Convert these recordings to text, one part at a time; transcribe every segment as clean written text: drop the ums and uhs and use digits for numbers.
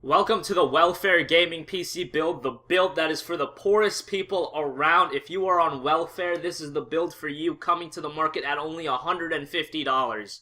Welcome to the Welfare Gaming PC build, the build that is for the poorest people around. If you are on welfare, this is the build for you, coming to the market at only $150.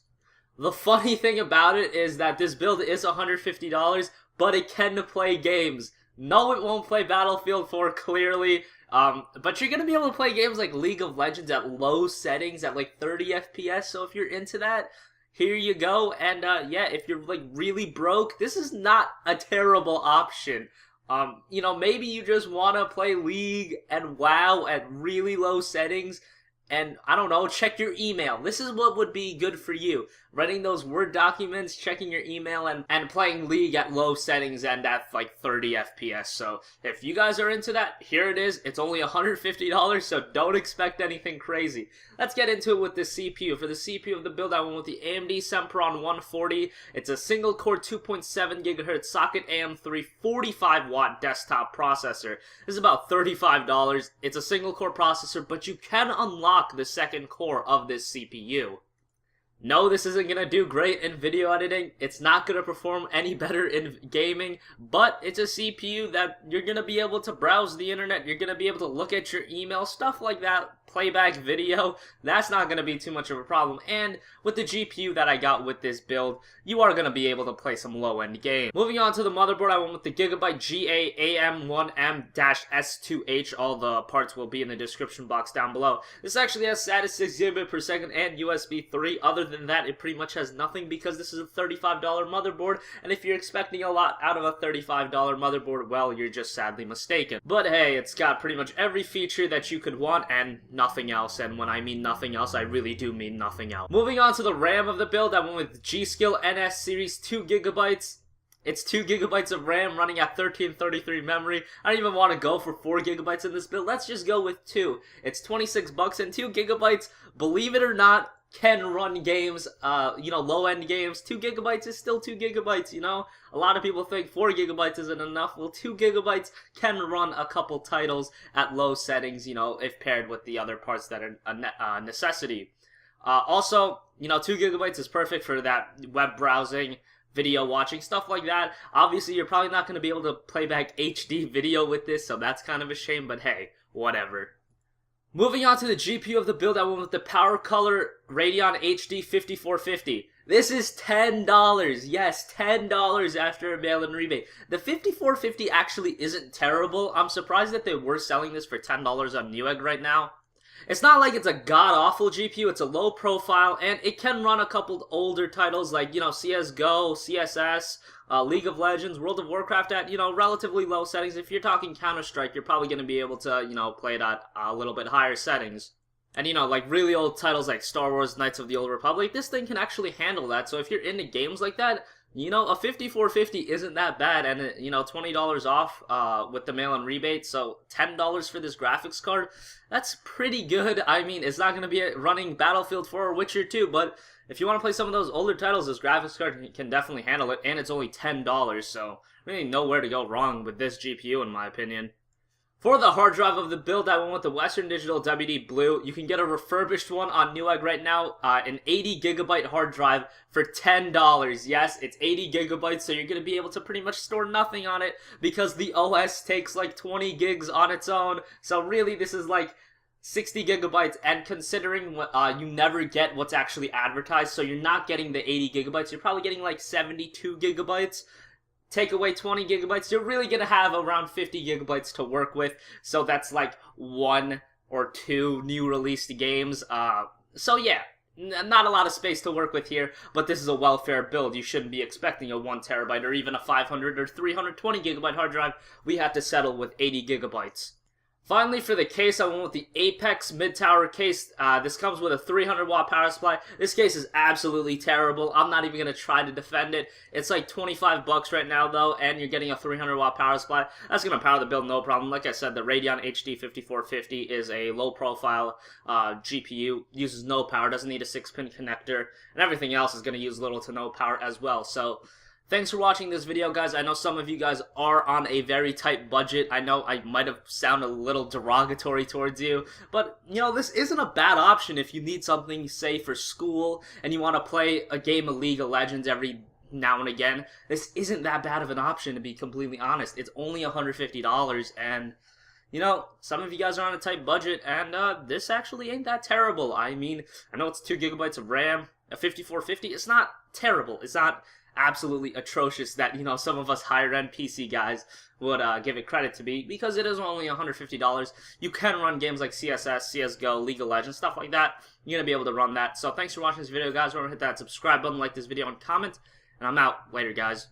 The funny thing about it is that this build is $150, but it can play games. No, it won't play Battlefield 4, clearly, but you're going to be able to play games like League of Legends at low settings at like 30 FPS, so if you're into that, here you go. And yeah, if you're like really broke, this is not a terrible option. Maybe you just want to play League and WoW at really low settings, and I don't know, check your email. This is what would be good for you. Writing those Word documents, checking your email, and playing League at low settings and at like 30 FPS. So if you guys are into that, here it is. It's only $150, so don't expect anything crazy. Let's get into it with the CPU. For the CPU of the build, I went with the AMD Sempron 140. It's a single core 2.7 GHz socket AM3 45-watt desktop processor. This is about $35. It's a single core processor, but you can unlock the second core of this CPU. No, this isn't going to do great in video editing. It's not going to perform any better in gaming, but it's a CPU that you're going to be able to browse the internet. You're going to be able to look at your email, stuff like that, playback video. That's not going to be too much of a problem. And with the GPU that I got with this build, you are going to be able to play some low-end games. Moving on to the motherboard, I went with the Gigabyte GA AM1M-S2H. All the parts will be in the description box down below. This actually has SATA 6 GB per second and USB 3. Other than that, it pretty much has nothing because this is a $35 motherboard, and if you're expecting a lot out of a $35 motherboard, well, you're just sadly mistaken. But hey, it's got pretty much every feature that you could want and nothing else, and when I mean nothing else, I really do mean nothing else. Moving on to the RAM of the build, I went with G.Skill NS Series 2 GB. It's 2 GB of RAM running at 1333 memory. I don't even want to go for 4 GB in this build. Let's just go with 2. It's 26 bucks, and 2 GB, believe it or not, can run games, low-end games. 2 GB is still 2 GB, you know? A lot of people think 4 GB isn't enough. Well, 2 GB can run a couple titles at low settings, if paired with the other parts that are a necessity. Also, 2 GB is perfect for that web browsing, video watching, stuff like that. Obviously, you're probably not going to be able to play back HD video with this, so that's kind of a shame, but hey, whatever. Moving on to the GPU of the build, I went with the PowerColor Radeon HD 5450. This is $10. Yes, $10 after a mail-in rebate. The 5450 actually isn't terrible. I'm surprised that they were selling this for $10 on Newegg right now. It's not like it's a god-awful GPU, it's a low profile, and it can run a couple older titles like, CSGO, CSS, League of Legends, World of Warcraft at, relatively low settings. If you're talking Counter-Strike, you're probably going to be able to, play it at a little bit higher settings. And, like really old titles like Star Wars, Knights of the Old Republic, this thing can actually handle that. So if you're into games like that, a 5450 isn't that bad, and $20 off with the mail-in rebate, so $10 for this graphics card, that's pretty good. I mean, it's not going to be running Battlefield 4 or Witcher 2, but if you want to play some of those older titles, this graphics card can definitely handle it, and it's only $10, so really nowhere to go wrong with this GPU in my opinion. For the hard drive of the build, I went with the Western Digital WD Blue. You can get a refurbished one on Newegg right now, an 80 GB hard drive for $10. Yes, it's 80 GB, so you're going to be able to pretty much store nothing on it because the OS takes like 20 gigs on its own. So really, this is like 60 GB, and considering you never get what's actually advertised, so you're not getting the 80 GB, you're probably getting like 72 GB. Take away 20 GB, you're really going to have around 50 GB to work with, so that's like 1 or 2 new released games. So yeah, not a lot of space to work with here, but this is a welfare build. You shouldn't be expecting a 1 TB or even a 500 or 320 GB hard drive. We have to settle with 80 GB. Finally, for the case, I went with the Apex mid-tower case. This comes with a 300-watt power supply. This case is absolutely terrible. I'm not even going to try to defend it. It's like 25 bucks right now, though, and you're getting a 300-watt power supply. That's going to power the build, no problem. Like I said, the Radeon HD 5450 is a low-profile GPU. Uses no power, doesn't need a 6-pin connector, and everything else is going to use little to no power as well. So thanks for watching this video, guys. I know some of you guys are on a very tight budget. I know I might have sounded a little derogatory towards you, but, this isn't a bad option if you need something, say, for school, and you want to play a game of League of Legends every now and again, this isn't that bad of an option, to be completely honest. It's only $150, and you know, some of you guys are on a tight budget, and this actually ain't that terrible. I mean, I know it's 2 gigabytes of RAM, a 5450. It's not terrible. It's not absolutely atrocious that, you know, some of us higher-end PC guys would give it credit to be, because it is only $150. You can run games like CSS, CSGO, League of Legends, stuff like that. You're going to be able to run that. So thanks for watching this video, guys. Remember to hit that subscribe button, like this video, and comment. And I'm out. Later, guys.